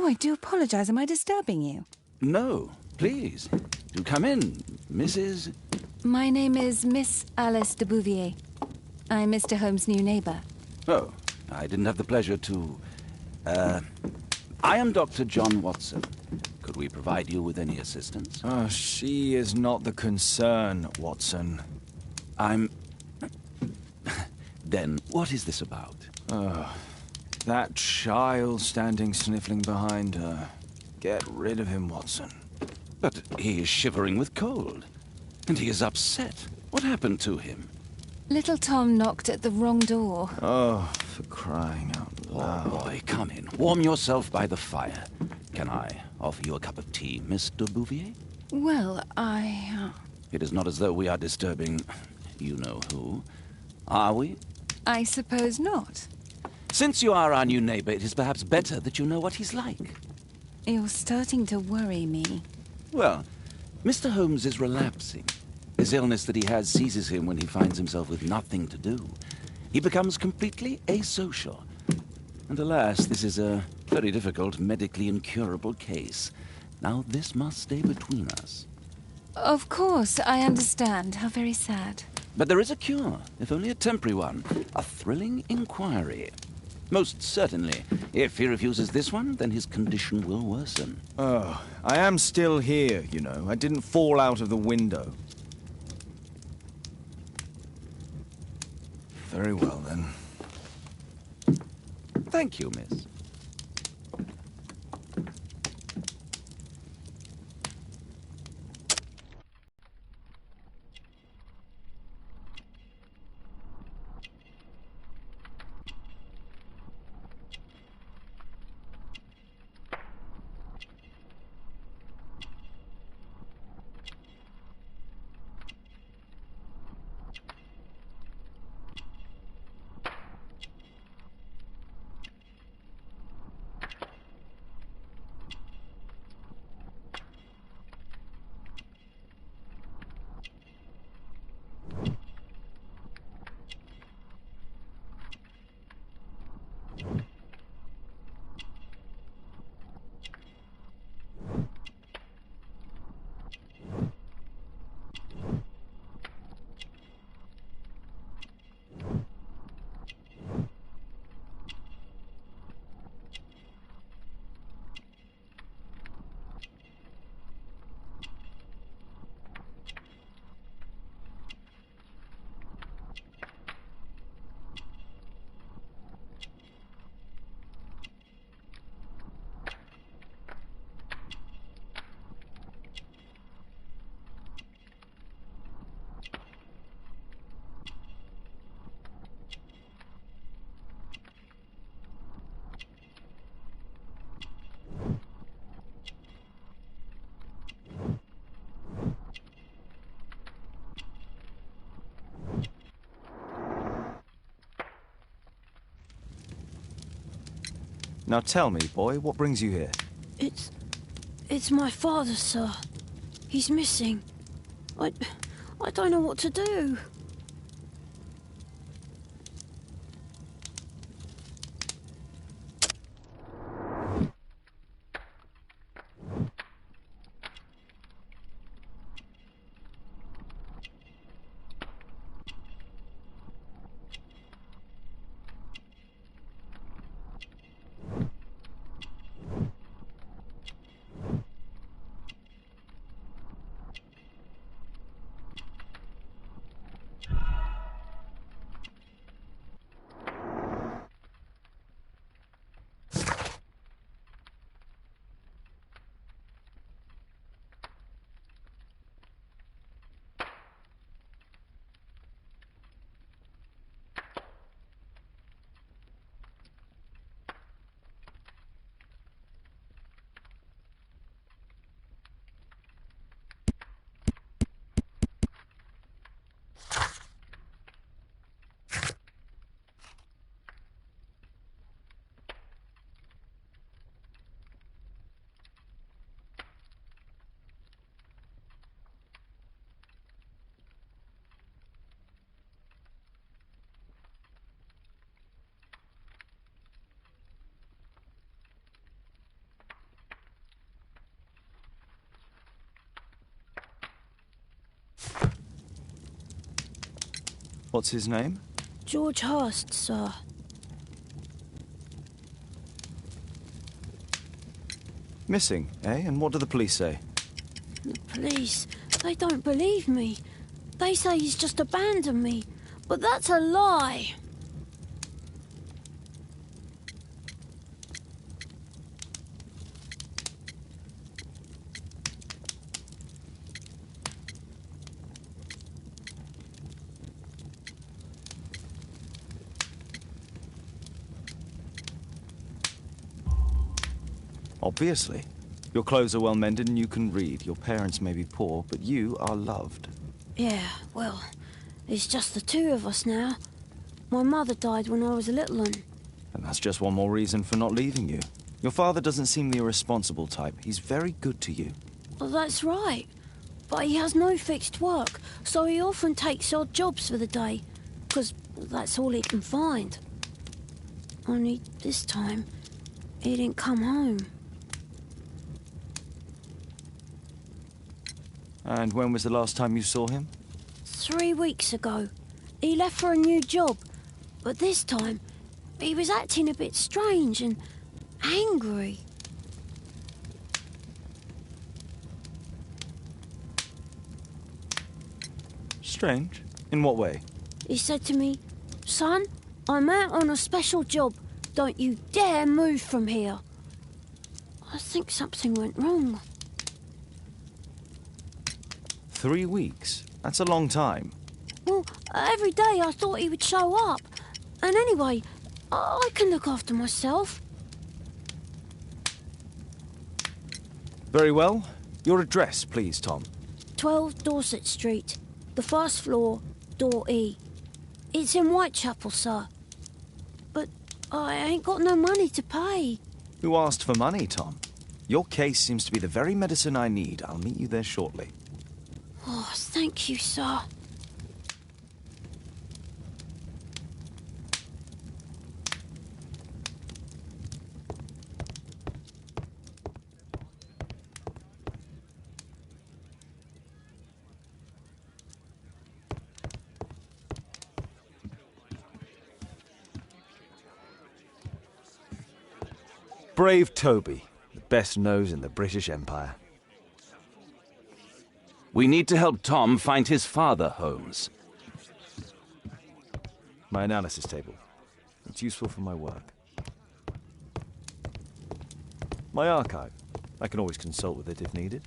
Oh, I do apologize. Am I disturbing you? No, please. Do come in, Mrs. My name is Miss Alice de Bouvier. I'm Mr. Holmes' new neighbor. Oh, I didn't have the pleasure to... I am Dr. John Watson. Could we provide you with any assistance? Oh, she is not the concern, Watson. I'm... Then, what is this about? That child standing sniffling behind her. Get rid of him, Watson. But he is shivering with cold. And he is upset. What happened to him? Little Tom knocked at the wrong door. Oh, for crying out loud. Oh, boy, come in. Warm yourself by the fire. Can I offer you a cup of tea, Miss de Bouvier? Well, It is not as though we are disturbing you-know-who. Are we? I suppose not. Since you are our new neighbor, it is perhaps better that you know what he's like. You're starting to worry me. Well, Mr. Holmes is relapsing. This illness that he has seizes him when he finds himself with nothing to do. He becomes completely asocial. And alas, this is a very difficult, medically incurable case. Now, this must stay between us. Of course, I understand. How very sad. But there is a cure, if only a temporary one. A thrilling inquiry. Most certainly. If he refuses this one, then his condition will worsen. Oh, I am still here, you know. I didn't fall out of the window. Very well, then. Thank you, miss. Now tell me, boy, what brings you here? It's my father, sir. He's missing. I don't know what to do. What's his name? George Hurst, sir. Missing, eh? And what do the police say? The police, they don't believe me. They say he's just abandoned me. But that's a lie. Obviously. Your clothes are well mended and you can read. Your parents may be poor, but you are loved. Yeah, well, it's just the two of us now. My mother died when I was a little one. And that's just one more reason for not leaving you. Your father doesn't seem the irresponsible type. He's very good to you. Well, that's right. But he has no fixed work, so he often takes odd jobs for the day, because that's all he can find. Only this time, he didn't come home. And when was the last time you saw him? 3 weeks ago. He left for a new job, but this time, he was acting a bit strange and angry. Strange? In what way? He said to me, "Son, I'm out on a special job. Don't you dare move from here." I think something went wrong. 3 weeks? That's a long time. Well, every day I thought he would show up. And anyway, I can look after myself. Very well. Your address, please, Tom. 12 Dorset Street, the first floor, door E. It's in Whitechapel, sir. But I ain't got no money to pay. Who asked for money, Tom? Your case seems to be the very medicine I need. I'll meet you there shortly. Oh, thank you, sir. Brave Toby, the best nose in the British Empire. We need to help Tom find his father, Holmes. My analysis table. It's useful for my work. My archive. I can always consult with it if needed.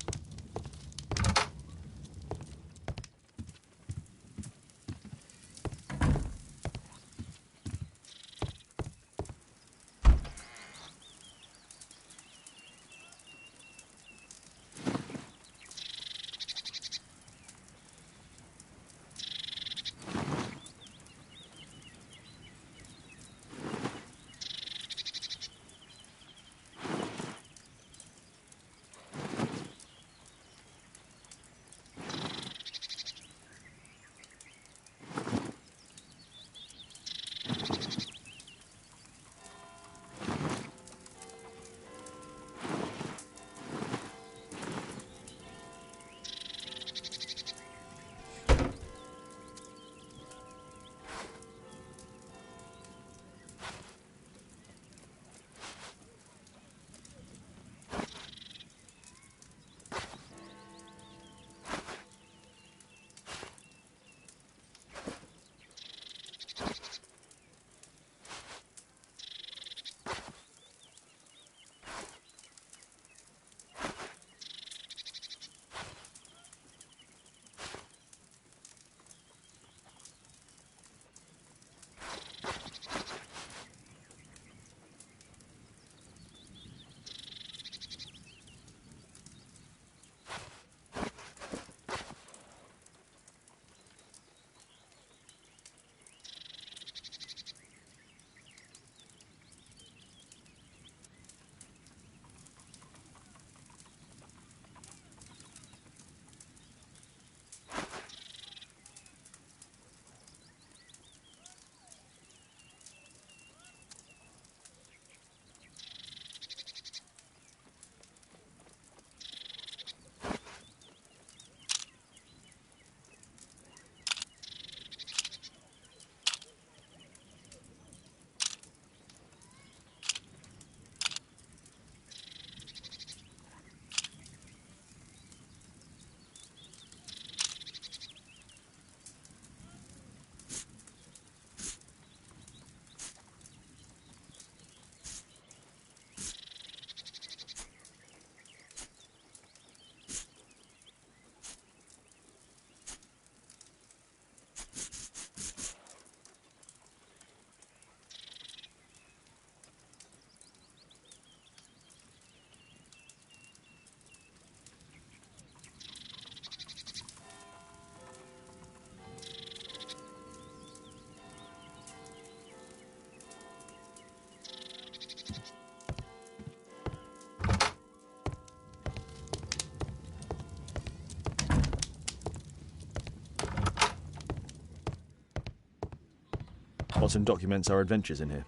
Watson documents our adventures in here.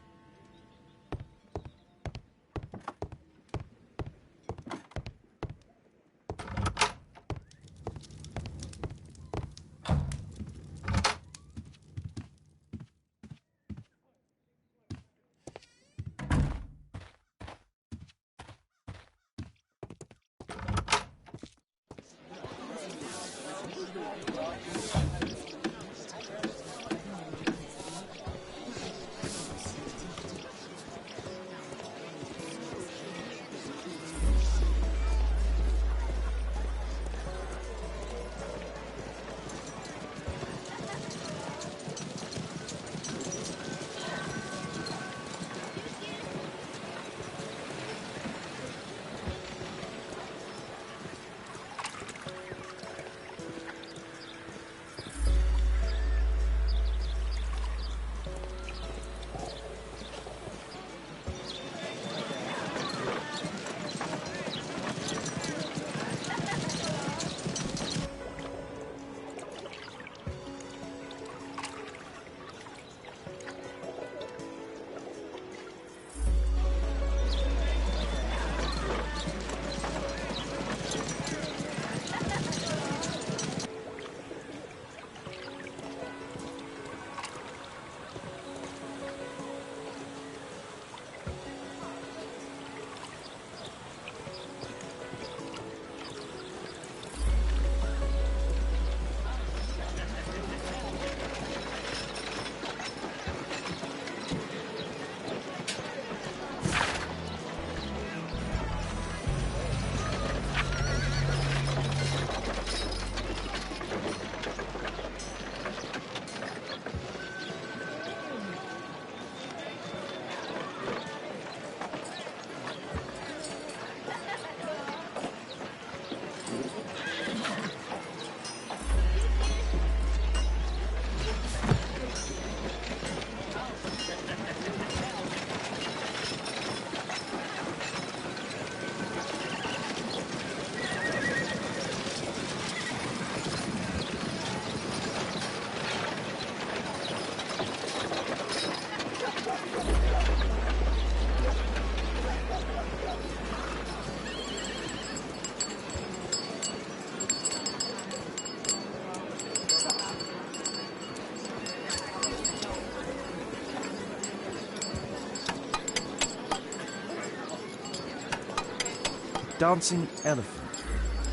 Dancing elephant.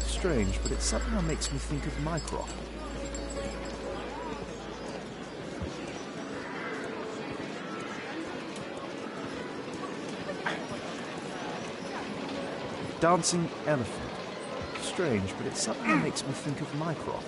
Strange, but it somehow makes me think of Mycroft. Dancing elephant. Strange, but it somehow makes me think of Mycroft.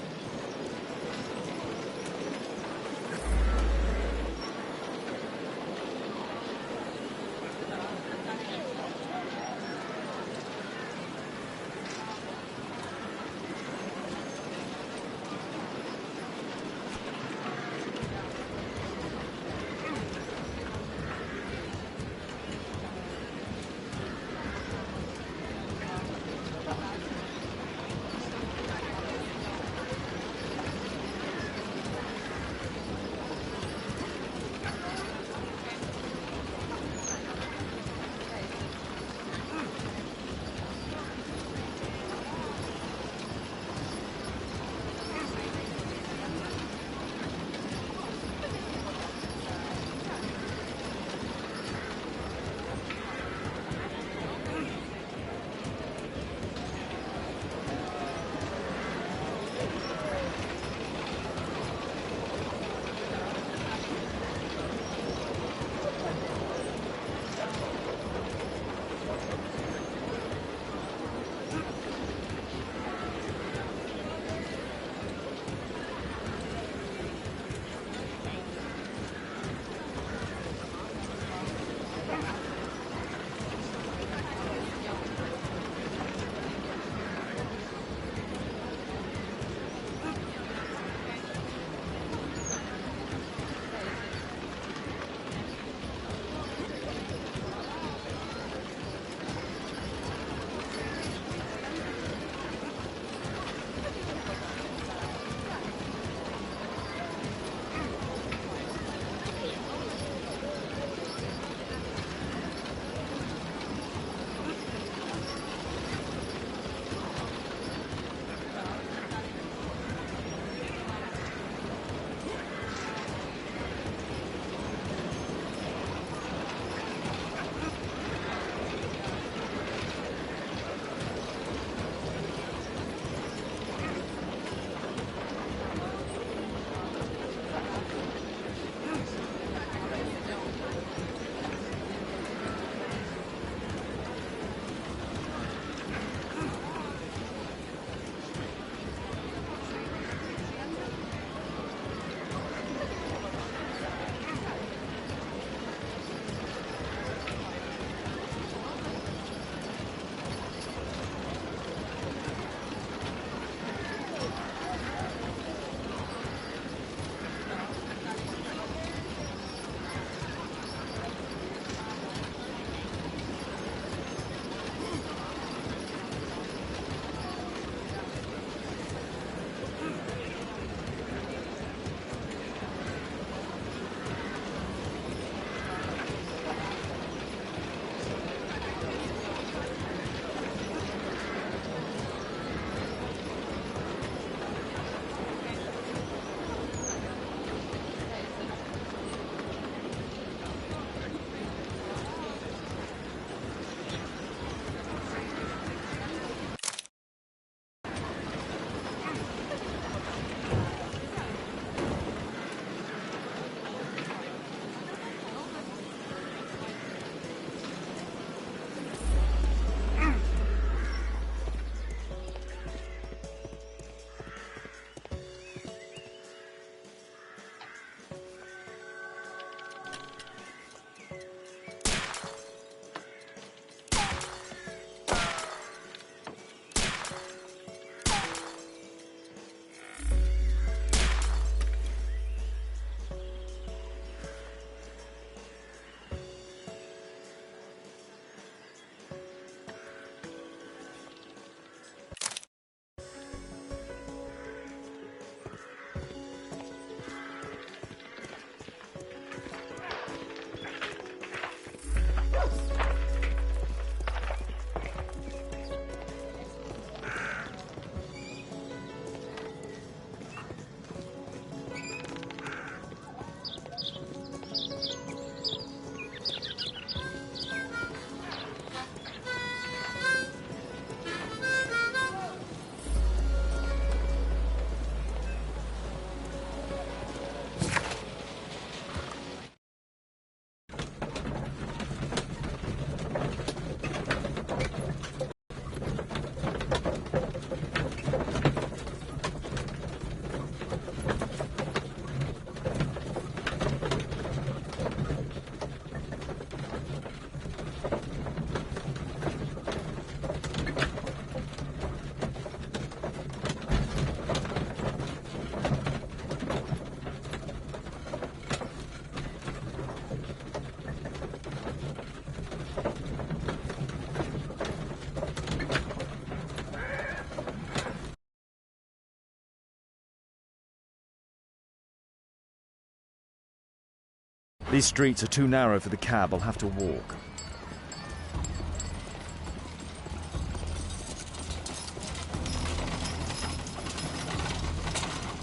These streets are too narrow for the cab. I'll have to walk.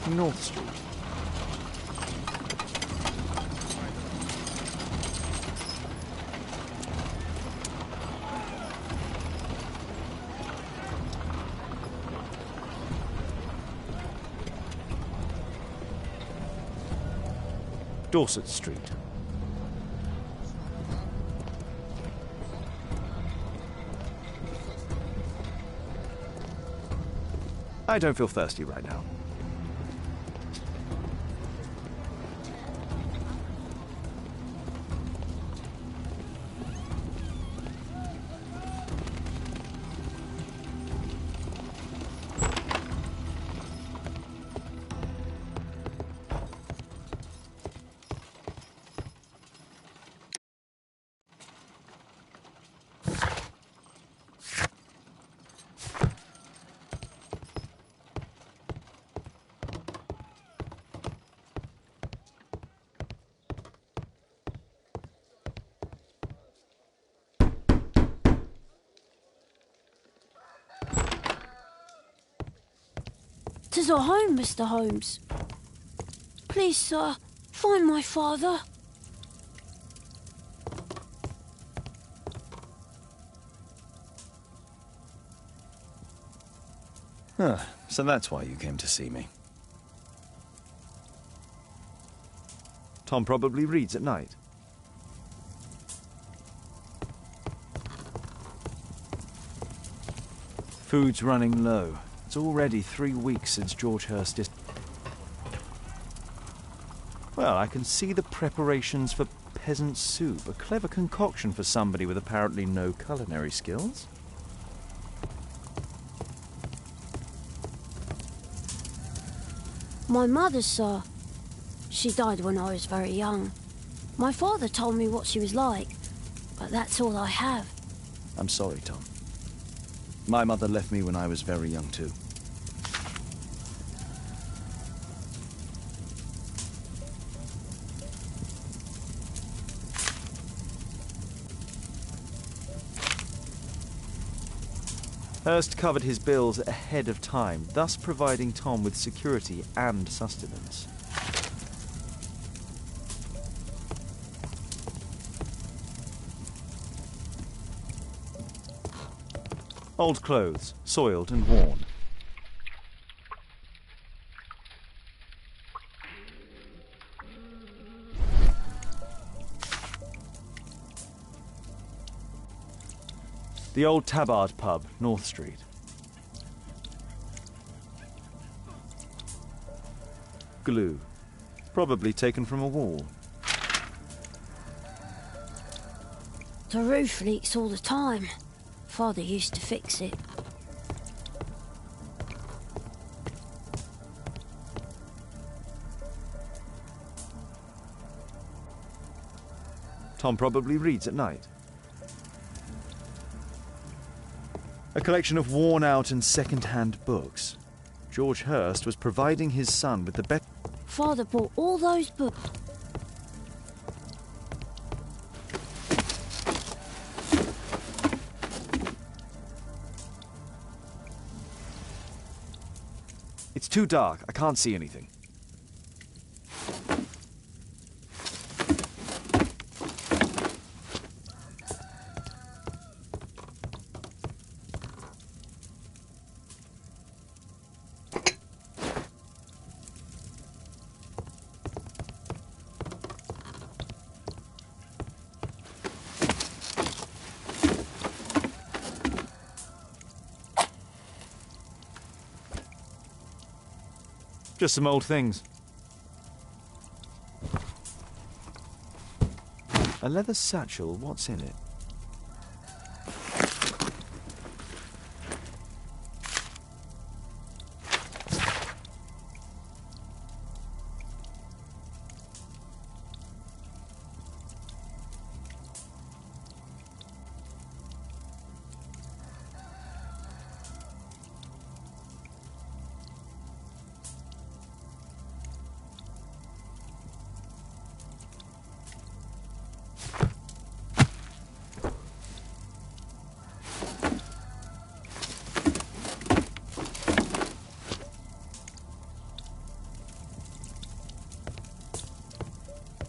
North Street. Dorset Street. I don't feel thirsty right now. "'Tis our home, Mr. Holmes. Please, sir, find my father." So that's why you came to see me. Tom probably reads at night. Food's running low. It's already 3 weeks since George Hurst is... Well, I can see the preparations for peasant soup. A clever concoction for somebody with apparently no culinary skills. "My mother, sir. She died when I was very young. My father told me what she was like, but that's all I have." I'm sorry, Tom. My mother left me when I was very young, too. Hurst covered his bills ahead of time, thus providing Tom with security and sustenance. Old clothes, soiled and worn. The old Tabard pub, North Street. Glue. Probably taken from a wall. "The roof leaks all the time. Father used to fix it." Tom probably reads at night. A collection of worn-out and second-hand books. George Hurst was providing his son with the best... Father bought all those books. It's too dark. I can't see anything. Just some old things. A leather satchel, what's in it?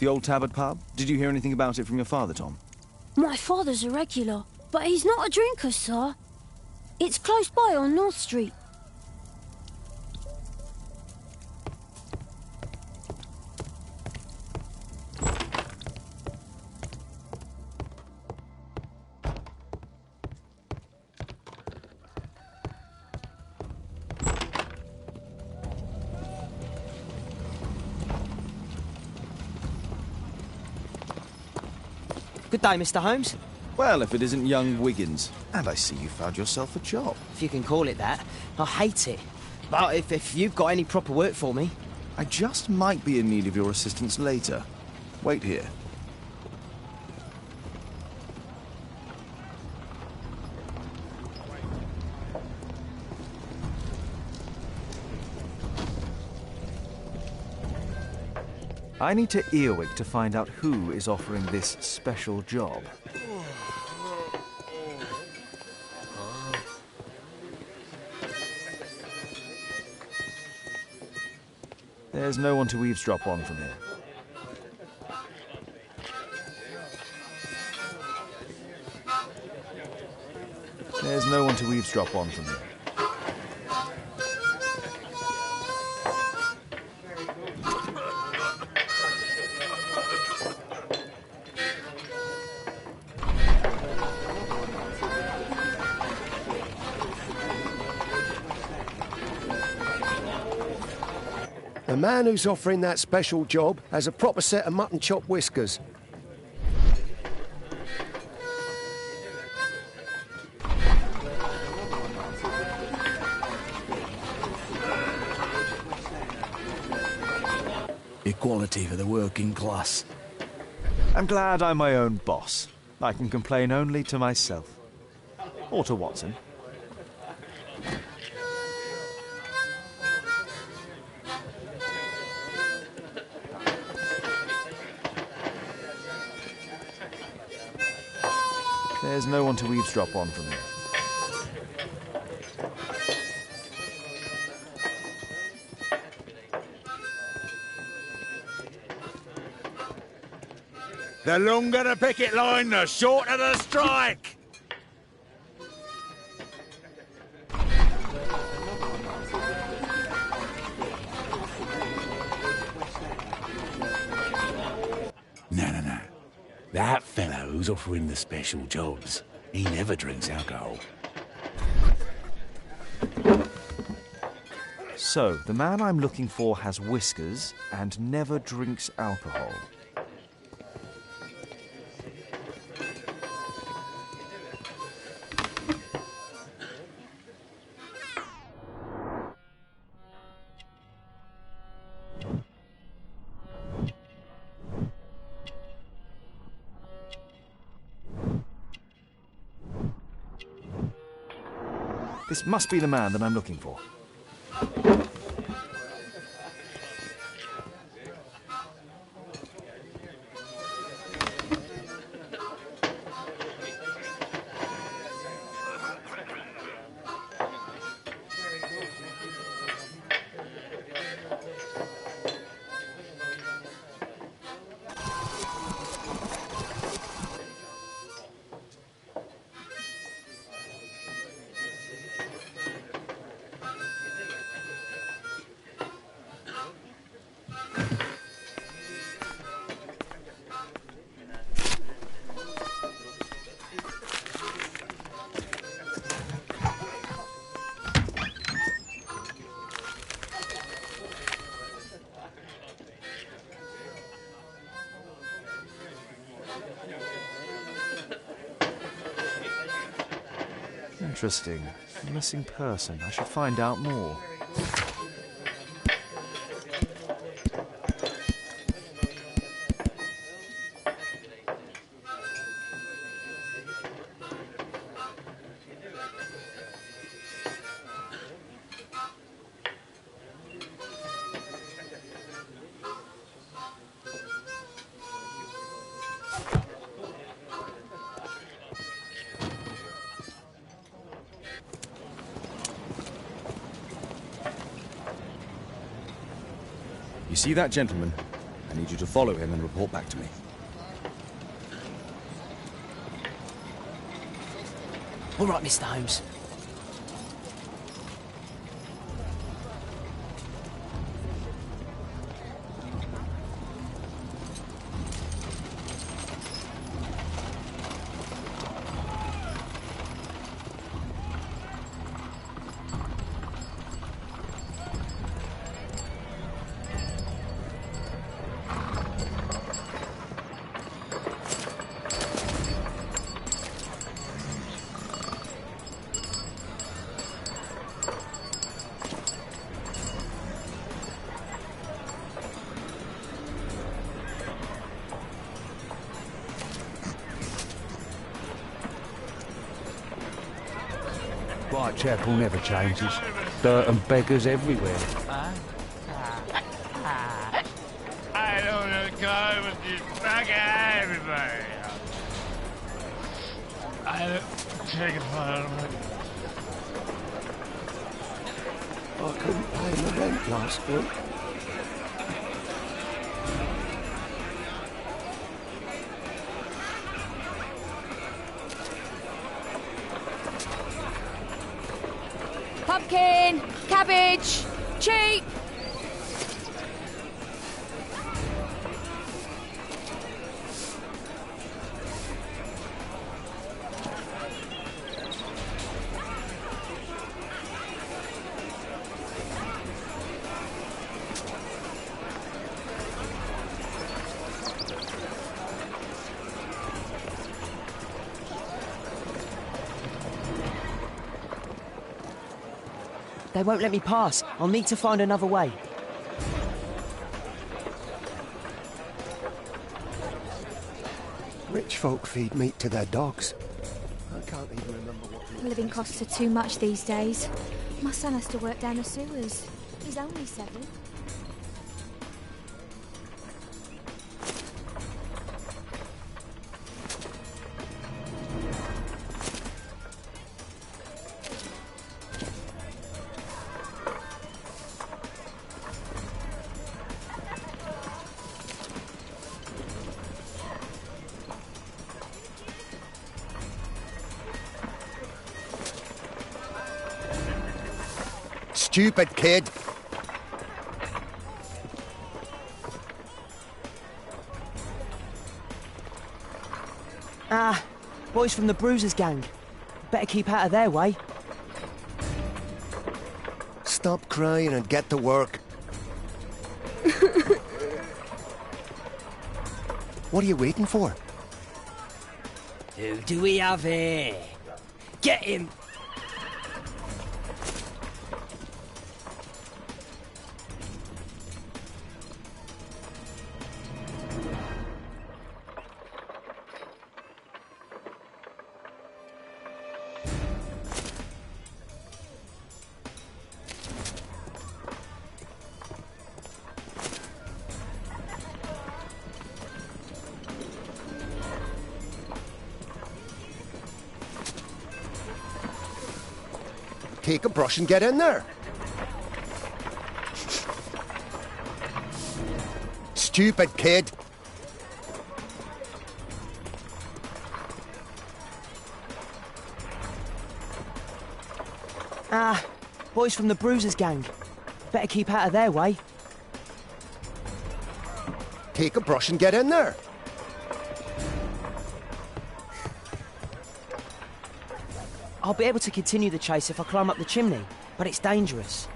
The old Tabard pub? Did you hear anything about it from your father, Tom? My father's a regular, but he's not a drinker, sir. It's close by on North Street. Good day, Mr. Holmes. Well, if it isn't young Wiggins. And I see you found yourself a job. If you can call it that. I hate it. But if you've got any proper work for me... I just might be in need of your assistance later. Wait here. I need to earwig to find out who is offering this special job. There's no one to eavesdrop on from here. There's no one to eavesdrop on from here. The man who's offering that special job has a proper set of mutton chop whiskers. Equality for the working class. I'm glad I'm my own boss. I can complain only to myself. Or to Watson. There's no one to eavesdrop on from here. The longer the picket line, the shorter the strike! No. That fellow who's offering the special jobs, he never drinks alcohol. So, the man I'm looking for has whiskers and never drinks alcohol. This must be the man that I'm looking for. Interesting. Missing person. I should find out more. You see that gentleman? And need you to follow him and report back to me. All right, Mr. Holmes. Whitechapel never changes. Dirt and beggars everywhere. I don't know, go with this bugger, everybody. I don't take it for I couldn't pay my rent last week. Pumpkin, cabbage, cheap. They won't let me pass. I'll need to find another way. Rich folk feed meat to their dogs. I can't even remember what... Living costs are too much these days. My son has to work down the sewers. He's only 7. Stupid kid! Ah, boys from the Bruisers gang. Better keep out of their way. Stop crying and get to work. What are you waiting for? Who do we have here? Get him! Take a brush and get in there. Stupid kid. Ah, boys from the Bruisers gang. Better keep out of their way. Take a brush and get in there. I'll be able to continue the chase if I climb up the chimney, but it's dangerous.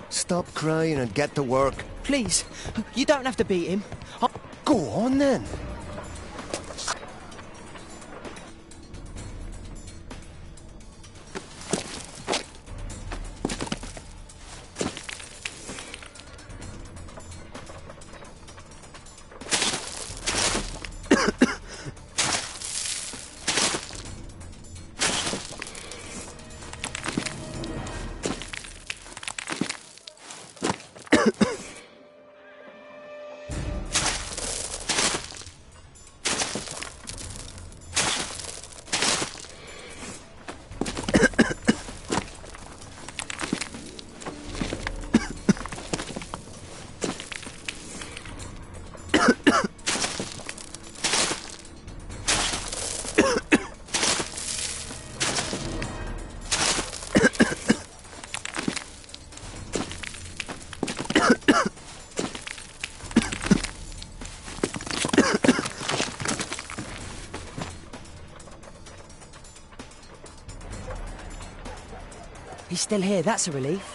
Stop crying and get to work. Please, you don't have to beat him. Go on then. He's still here, that's a relief.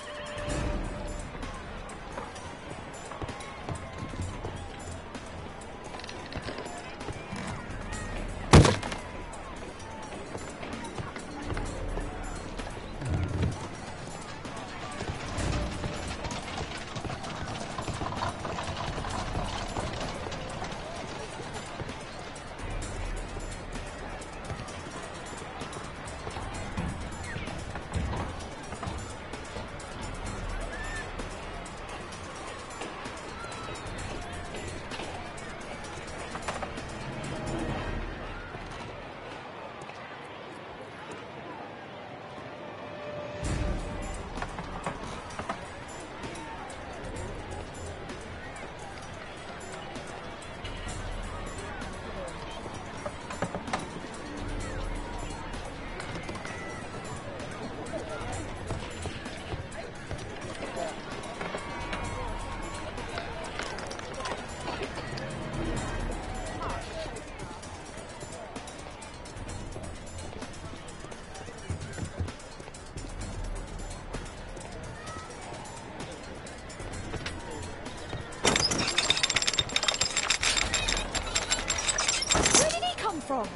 From?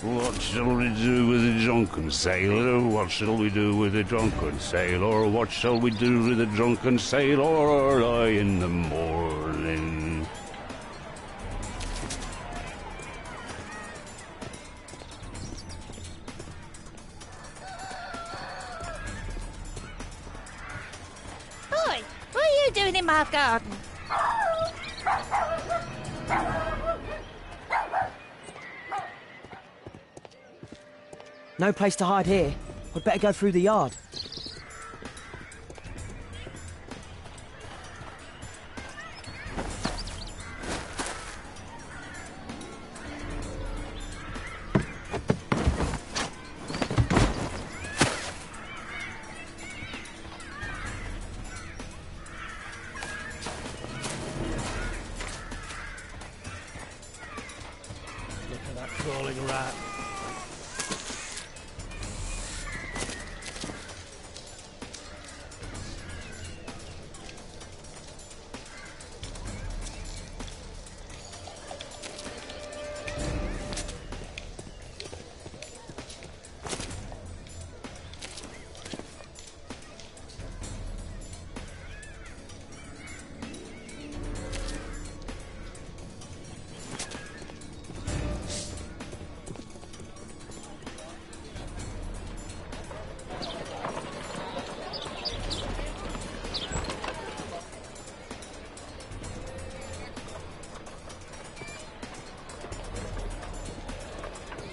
What shall we do with a drunken sailor? What shall we do with a drunken sailor? What shall we do with a drunken sailor early in the morning? Oi, what are you doing in my garden? No place to hide here. I'd better go through the yard. Look at that crawling rat.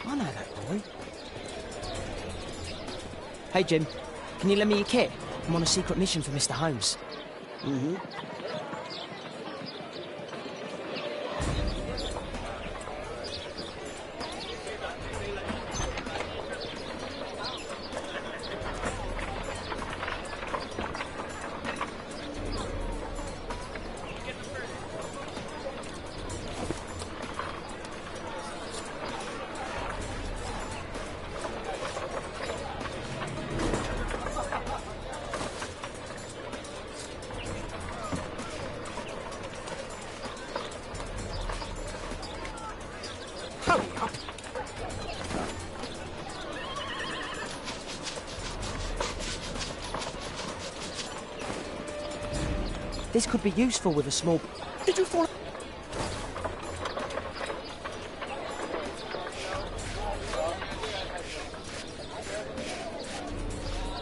I know that boy. Hey, Jim. Can you lend me your kit? I'm on a secret mission for Mr. Holmes. Mm-hmm. Hurry up. This could be useful with a small... Did you fall...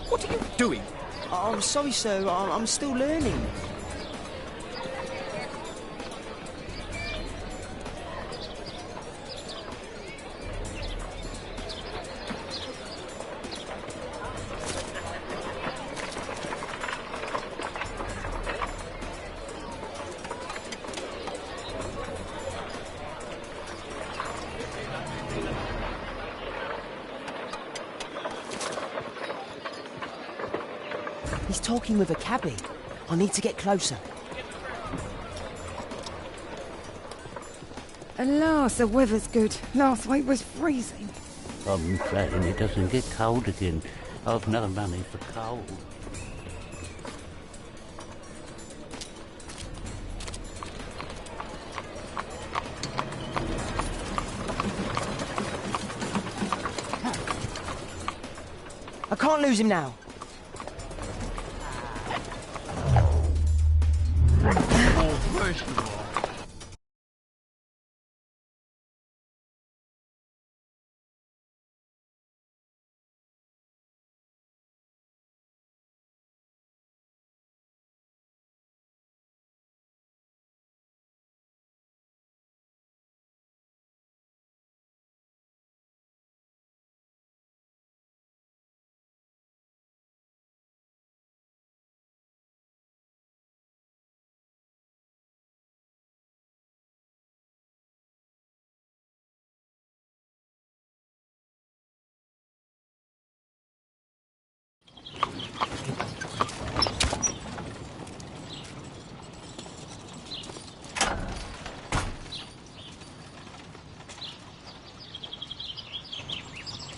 What are you doing? I'm sorry, sir. I'm still learning. He's talking with a cabbie. I need to get closer. At last the weather's good. Last week was freezing. I'm saying it doesn't get cold again. I've no money for coal. I can't lose him now. First of all,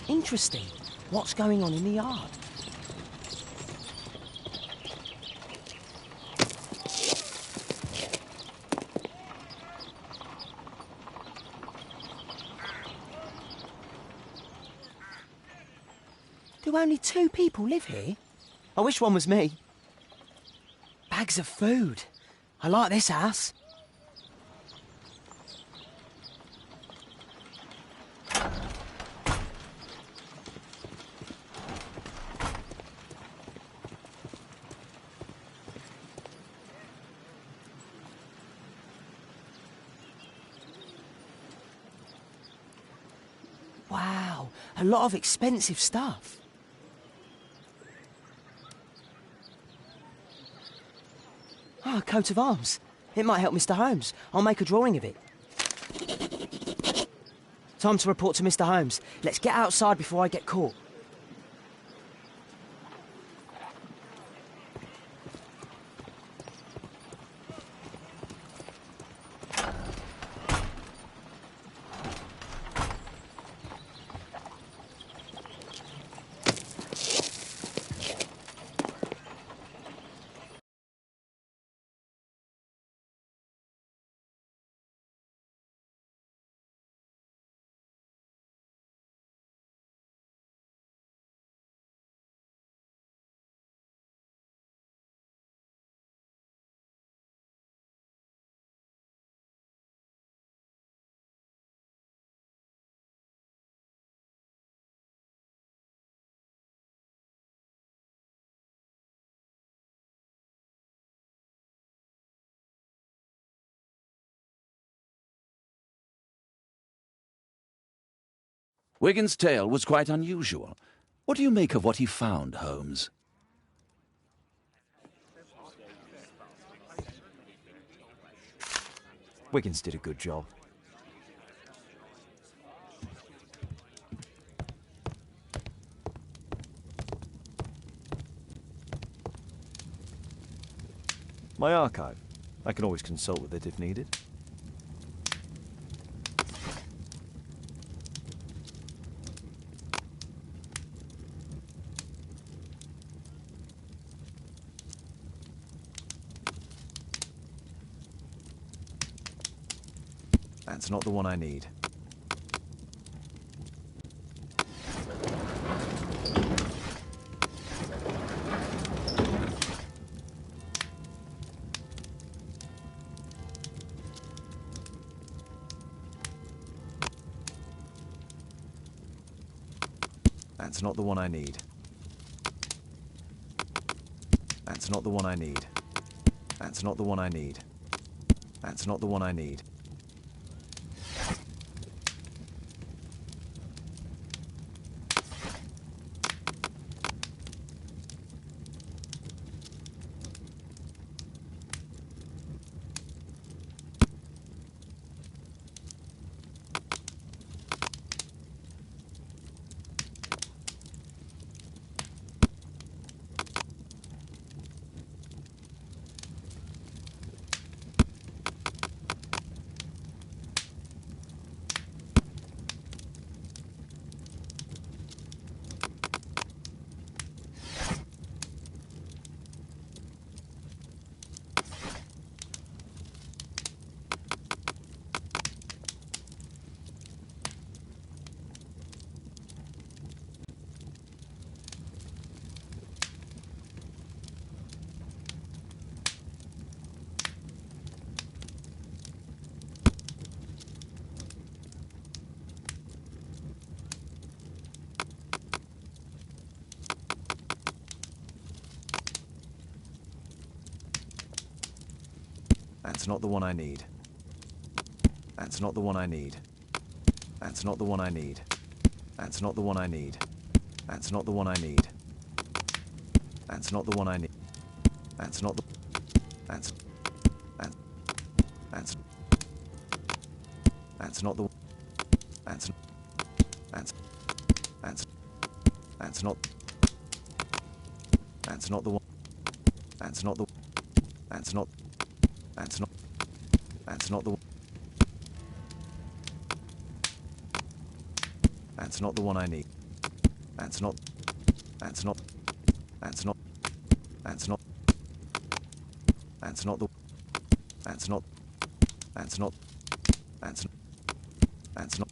Interesting. What's going on in the yard? Do only 2 people live here? I wish one was me. Bags of food. I like this house. Wow, a lot of expensive stuff. Ah, a coat of arms. It might help Mr. Holmes. I'll make a drawing of it. Time to report to Mr. Holmes. Let's get outside before I get caught. Wigan's tale was quite unusual. What do you make of what he found, Holmes? Wiggins did a good job. My archive. I can always consult with it if needed. That's not the one I need. That's not the one I need. That's not the one I need. That's not the one I need. That's not the one I need. That's not the one I need. That's not the one I need. That's not the one I need. That's not the one I need. That's not the one I need. That's not the one I need. That's not the... That's not the... That's not... That's not the one. That's not the... That's not... That's not... That's not the... That's not the one I need. That's not... That's not... That's not... That's not... That's not the... That's not... That's not... That's not... That's not...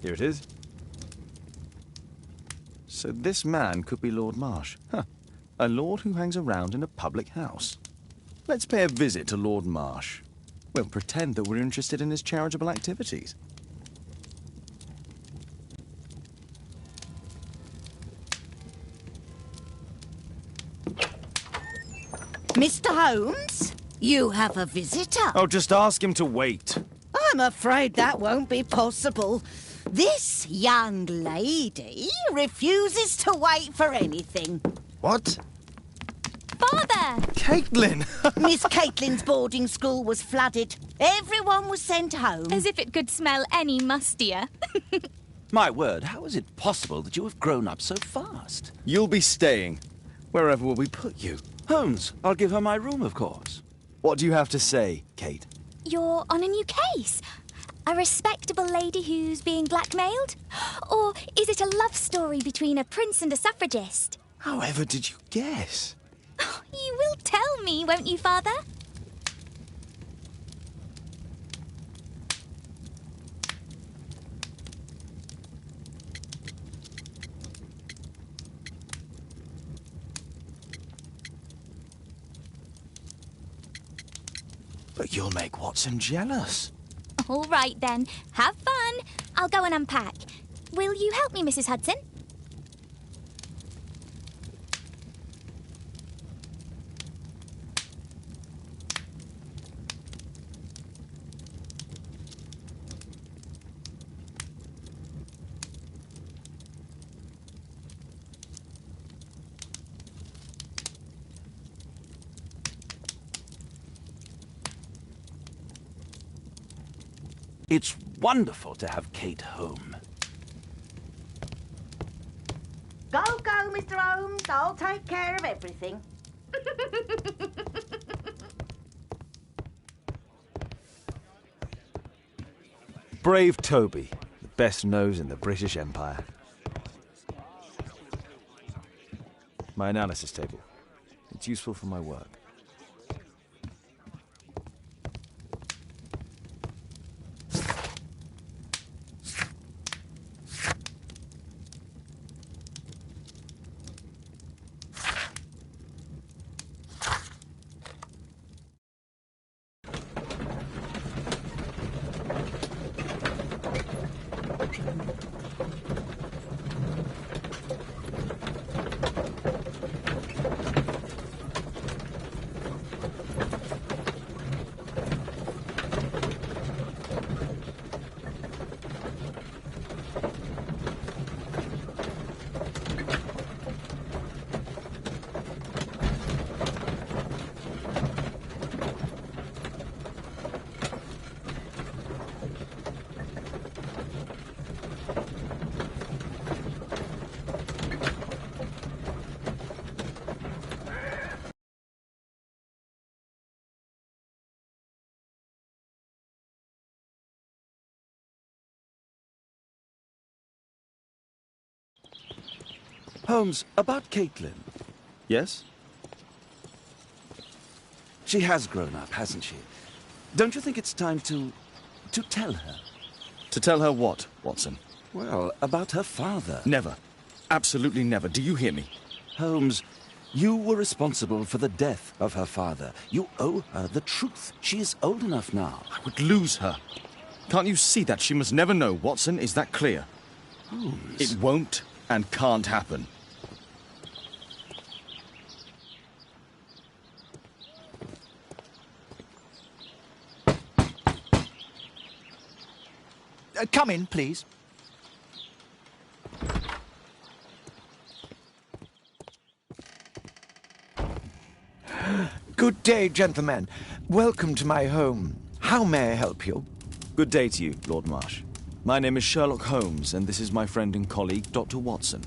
Here it is. So this man could be Lord Marsh. Huh. A lord who hangs around in a public house. Let's pay a visit to Lord Marsh. We'll pretend that we're interested in his charitable activities. Mr. Holmes, you have a visitor. Oh, just ask him to wait. I'm afraid that won't be possible. This young lady refuses to wait for anything. What? Father! Caitlin! Miss Caitlin's boarding school was flooded. Everyone was sent home. As if it could smell any mustier. My word, how is it possible that you have grown up so fast? You'll be staying. Wherever will we put you? Holmes, I'll give her my room, of course. What do you have to say, Kate? You're on a new case. A respectable lady who's being blackmailed? Or is it a love story between a prince and a suffragist? However did you guess? You will tell me, won't you, Father? But you'll make Watson jealous. All right, then. Have fun. I'll go and unpack. Will you help me, Mrs. Hudson? It's wonderful to have Kate home. Go, Mr. Holmes. I'll take care of everything. Brave Toby, the best nose in the British Empire. My analysis table. It's useful for my work. Holmes, about Caitlin. Yes? She has grown up, hasn't she? Don't you think it's time to tell her? To tell her what, Watson? Well, about her father. Never. Absolutely never. Do you hear me? Holmes, you were responsible for the death of her father. You owe her the truth. She is old enough now. I would lose her. Can't you see that? She must never know, Watson. Is that clear? Holmes. It won't and can't happen. Come in, please. Good day, gentlemen. Welcome to my home. How may I help you? Good day to you, Lord Marsh. My name is Sherlock Holmes, and this is my friend and colleague, Dr. Watson.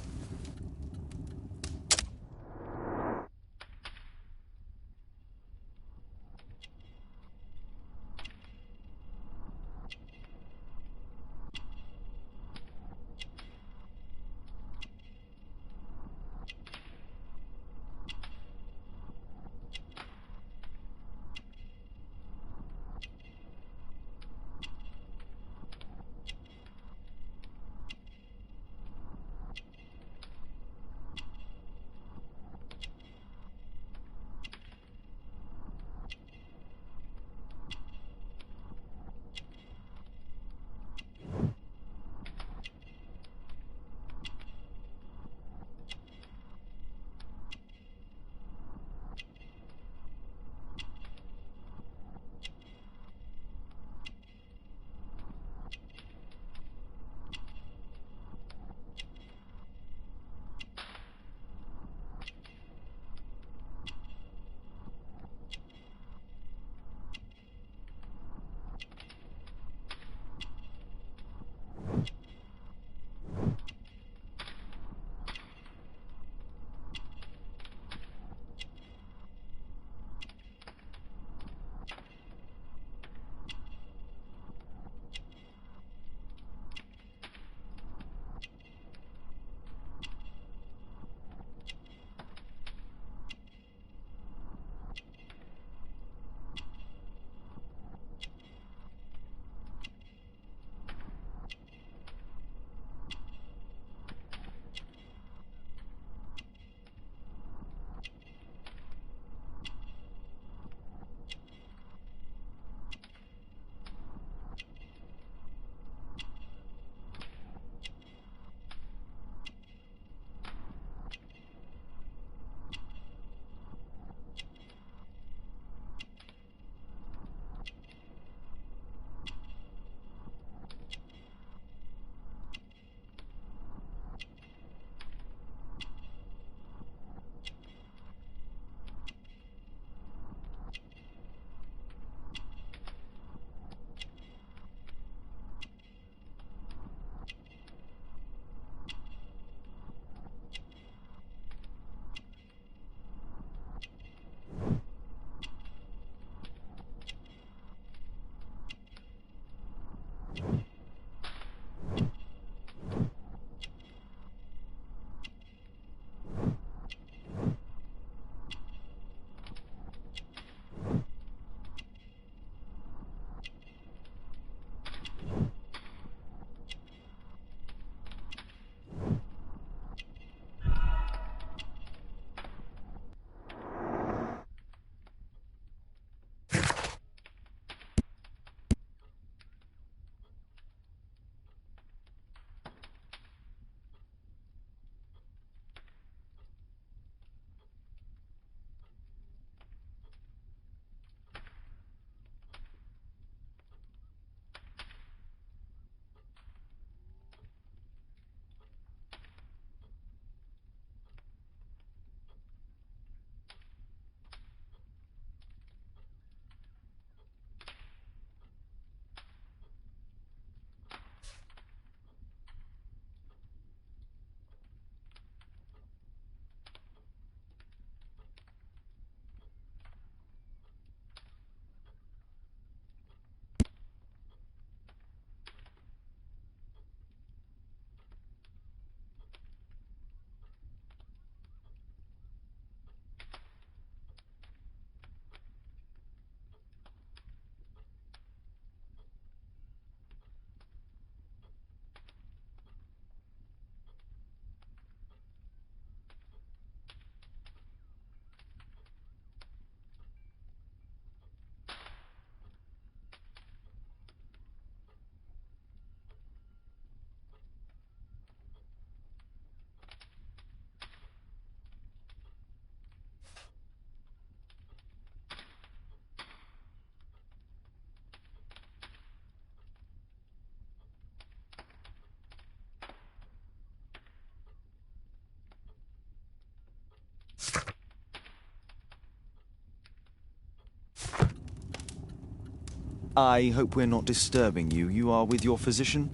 I hope we're not disturbing you. You are with your physician?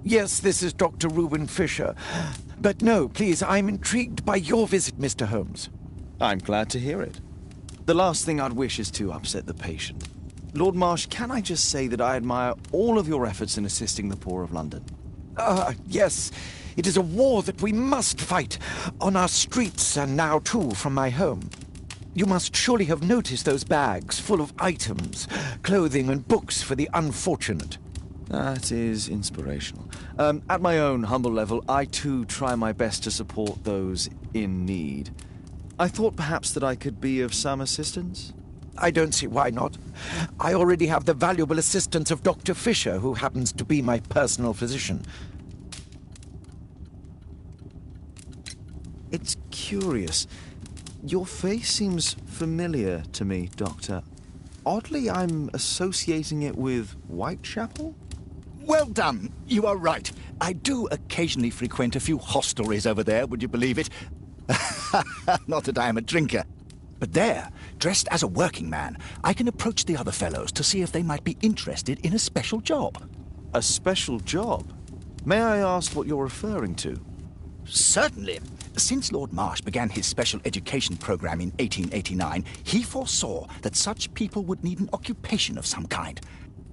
Yes, this is Dr. Reuben Fisher. But no, please, I'm intrigued by your visit, Mr. Holmes. I'm glad to hear it. The last thing I'd wish is to upset the patient. Lord Marsh, can I just say that I admire all of your efforts in assisting the poor of London? Yes. It is a war that we must fight, on our streets and now, too, from my home. You must surely have noticed those bags full of items, clothing and books for the unfortunate. That is inspirational. At my own humble level, I too try my best to support those in need. I thought perhaps that I could be of some assistance. I don't see why not. I already have the valuable assistance of Dr. Fisher, who happens to be my personal physician. It's curious. Your face seems familiar to me, Doctor. Oddly, I'm associating it with Whitechapel? Well done. You are right. I do occasionally frequent a few hostelries over there, would you believe it? Not that I am a drinker. But there, dressed as a working man, I can approach the other fellows to see if they might be interested in a special job. A special job? May I ask what you're referring to? Certainly. Since Lord Marsh began his special education program in 1889, he foresaw that such people would need an occupation of some kind.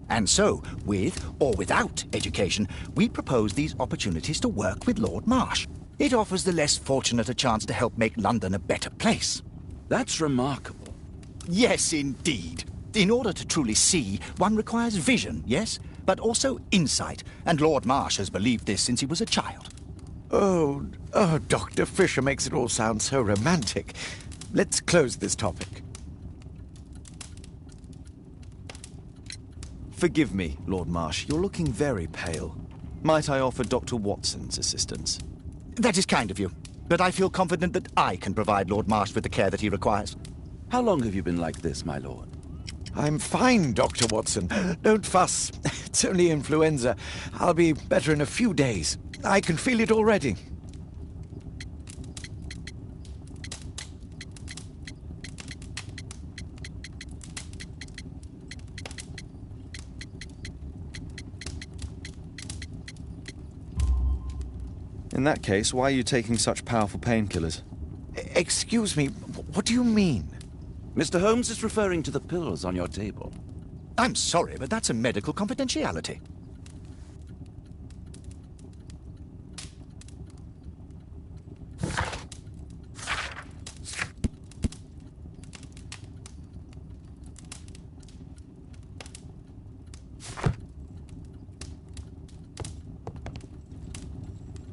And so, with or without education, we propose these opportunities to work with Lord Marsh. It offers the less fortunate a chance to help make London a better place. That's remarkable. Yes, indeed. In order to truly see, one requires vision, yes, but also insight, and Lord Marsh has believed this since he was a child. Oh, Dr. Fisher makes it all sound so romantic. Let's close this topic. Forgive me, Lord Marsh. You're looking very pale. Might I offer Dr. Watson's assistance? That is kind of you, but I feel confident that I can provide Lord Marsh with the care that he requires. How long have you been like this, my lord? I'm fine, Dr. Watson. Don't fuss. It's only influenza. I'll be better in a few days. I can feel it already. In that case, why are you taking such powerful painkillers? Excuse me, what do you mean? Mr. Holmes is referring to the pills on your table. I'm sorry, but that's a medical confidentiality.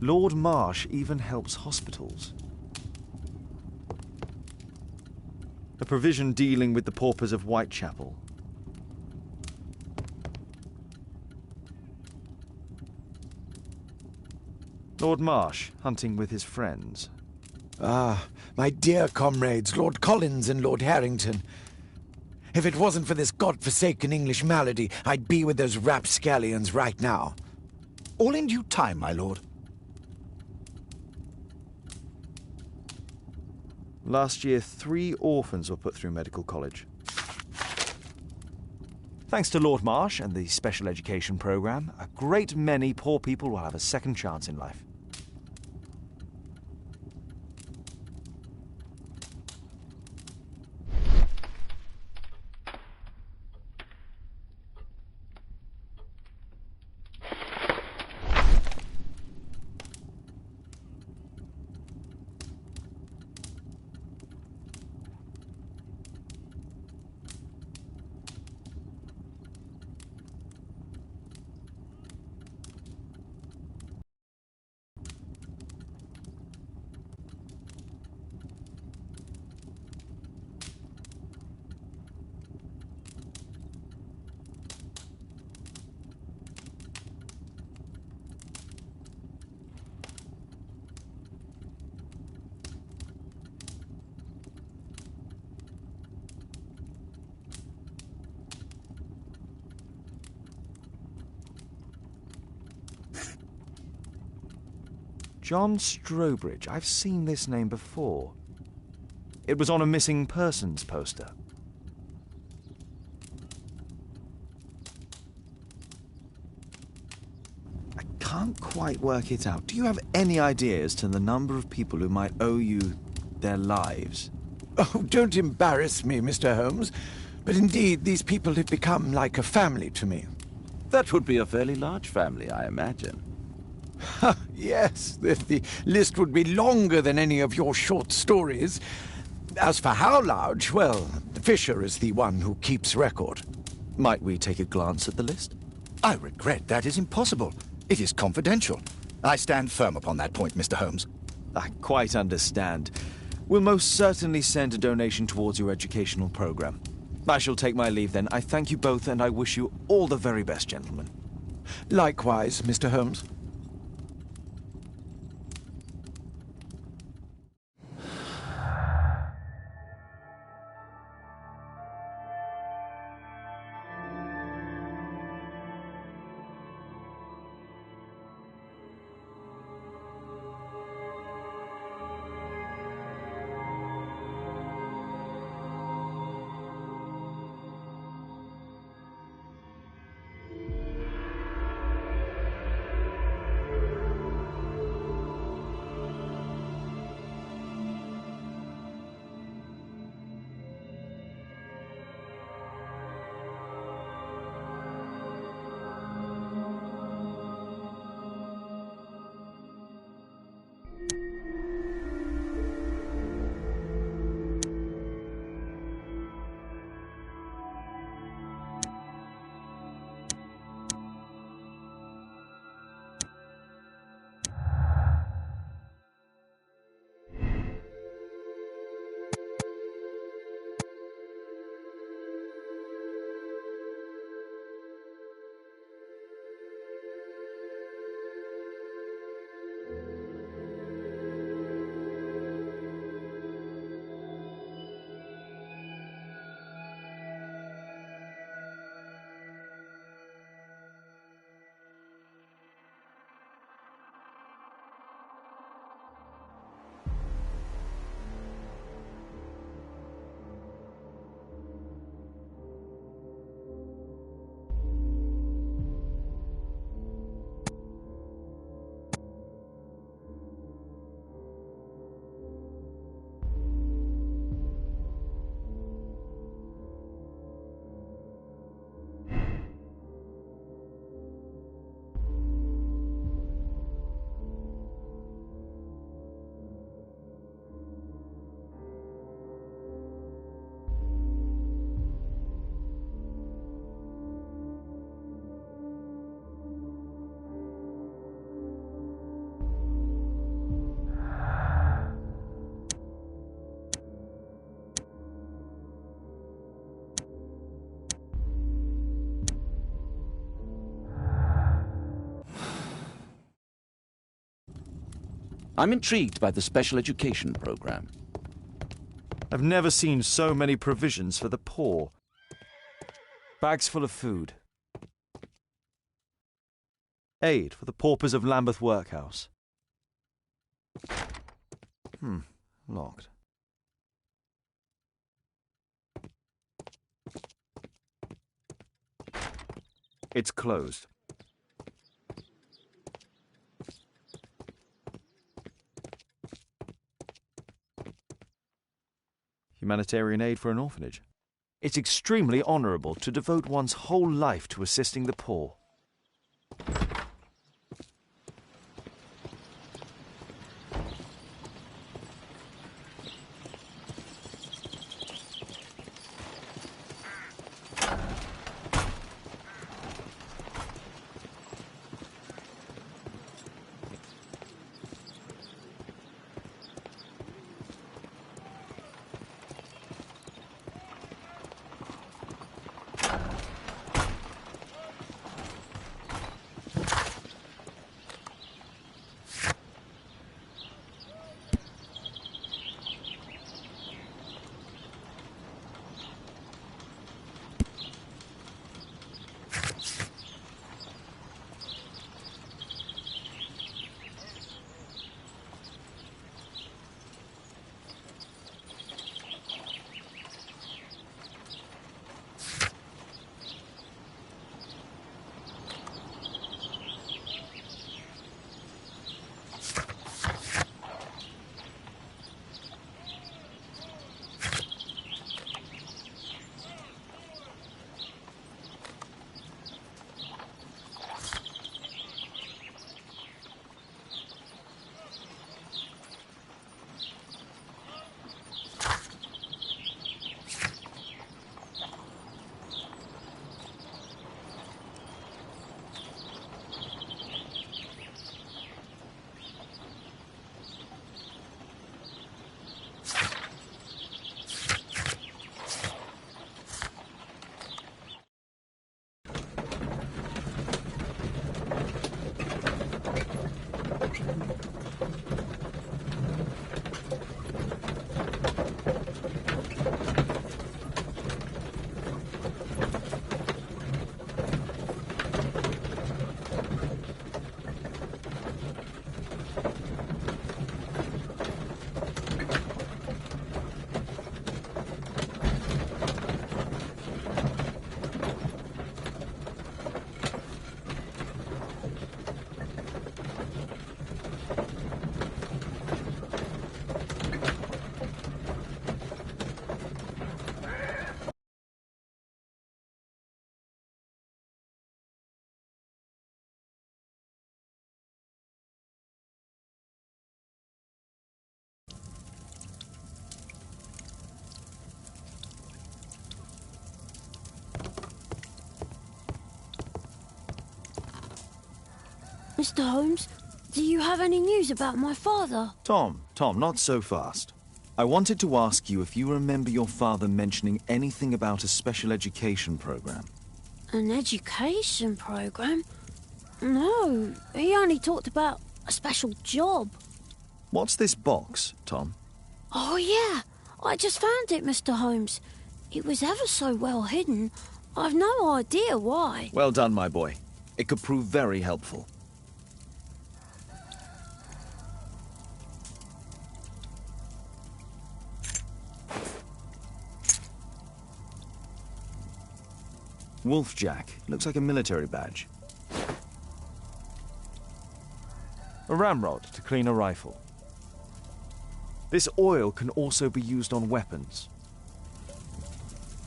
Lord Marsh even helps hospitals. A provision dealing with the paupers of Whitechapel. Lord Marsh, hunting with his friends. Ah, my dear comrades, Lord Collins and Lord Harrington. If it wasn't for this godforsaken English malady, I'd be with those rapscallions right now. All in due time, my lord. Last year, 3 orphans were put through medical college. Thanks to Lord Marsh and the special education program, a great many poor people will have a second chance in life. John Strobridge. I've seen this name before. It was on a missing persons poster. can't quite work it out. Do you have any idea as to the number of people who might owe you their lives? Oh, don't embarrass me, Mr. Holmes. But indeed, these people have become like a family to me. That would be a fairly large family, I imagine. Yes, the list would be longer than any of your short stories. As for how large, well, Fisher is the one who keeps record. Might we take a glance at the list? I regret that is impossible. It is confidential. I stand firm upon that point, Mr. Holmes. I quite understand. We'll most certainly send a donation towards your educational program. I shall take my leave then. I thank you both, and I wish you all the very best, gentlemen. Likewise, Mr. Holmes. I'm intrigued by the special education program. I've never seen so many provisions for the poor. Bags full of food. Aid for the paupers of Lambeth Workhouse. Locked. It's closed. Humanitarian aid for an orphanage. It's extremely honourable to devote one's whole life to assisting the poor. Mr. Holmes, do you have any news about my father? Tom, not so fast. I wanted to ask you if you remember your father mentioning anything about a special education program. An education program? No, he only talked about a special job. What's this box, Tom? Oh, yeah. I just found it, Mr. Holmes. It was ever so well hidden. I've no idea why. Well done, my boy. It could prove very helpful. Wolfjack. Looks like a military badge. A ramrod to clean a rifle. This oil can also be used on weapons.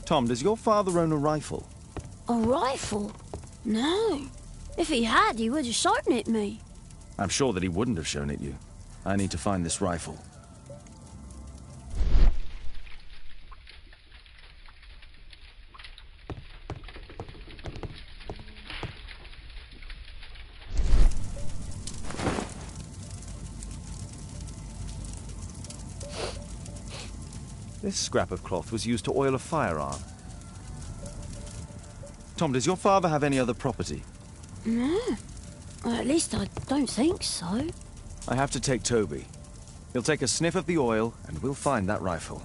Tom, does your father own a rifle? A rifle? No. If he had, he would have shown it me. I'm sure that he wouldn't have shown it you. I need to find this rifle. This scrap of cloth was used to oil a firearm. Tom, does your father have any other property? No. Well, at least I don't think so. I have to take Toby. He'll take a sniff of the oil, and we'll find that rifle.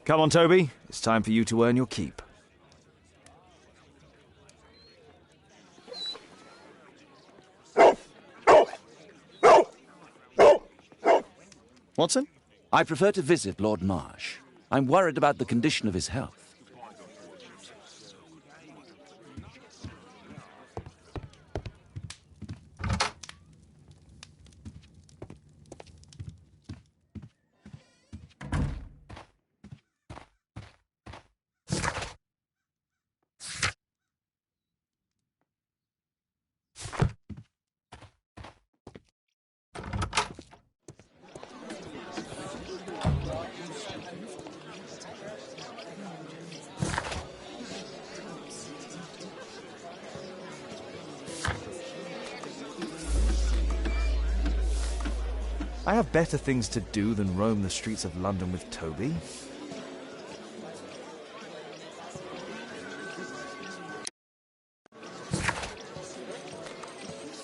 Come on, Toby. It's time for you to earn your keep. Watson? I prefer to visit Lord Marsh. I'm worried about the condition of his health. I have better things to do than roam the streets of London with Toby.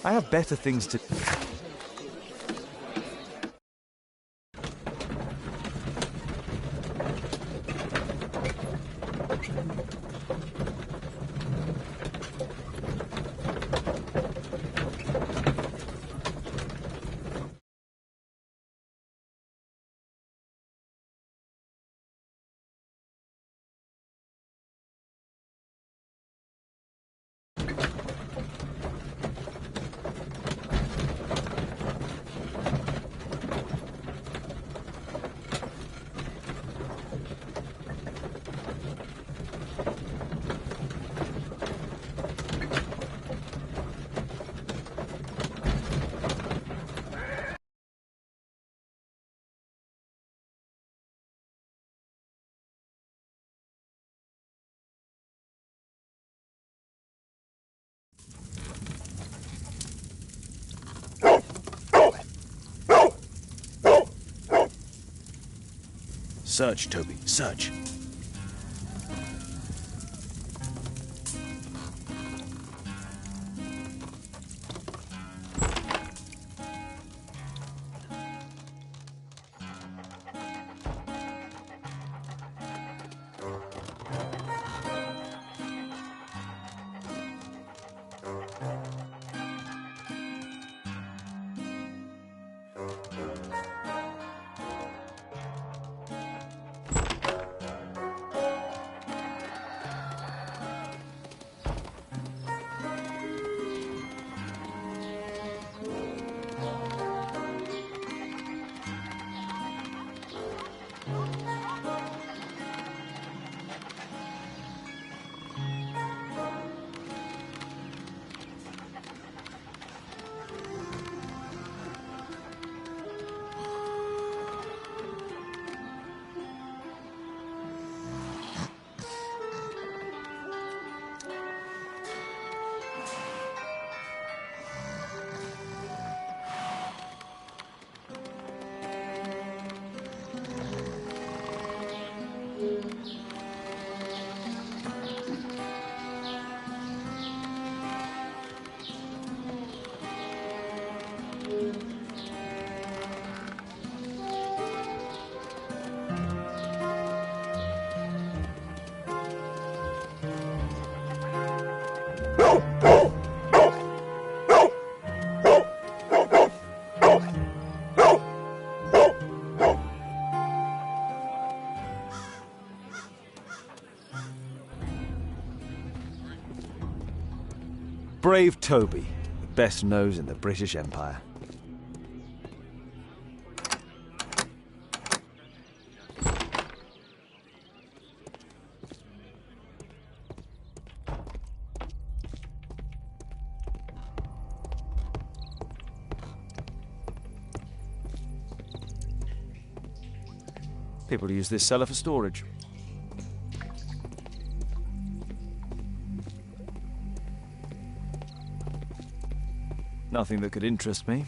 I have better things to... Search, Toby, search. Brave Toby, the best nose in the British Empire. People use this cellar for storage. Nothing that could interest me.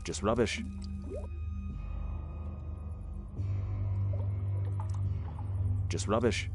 Just rubbish. Just rubbish.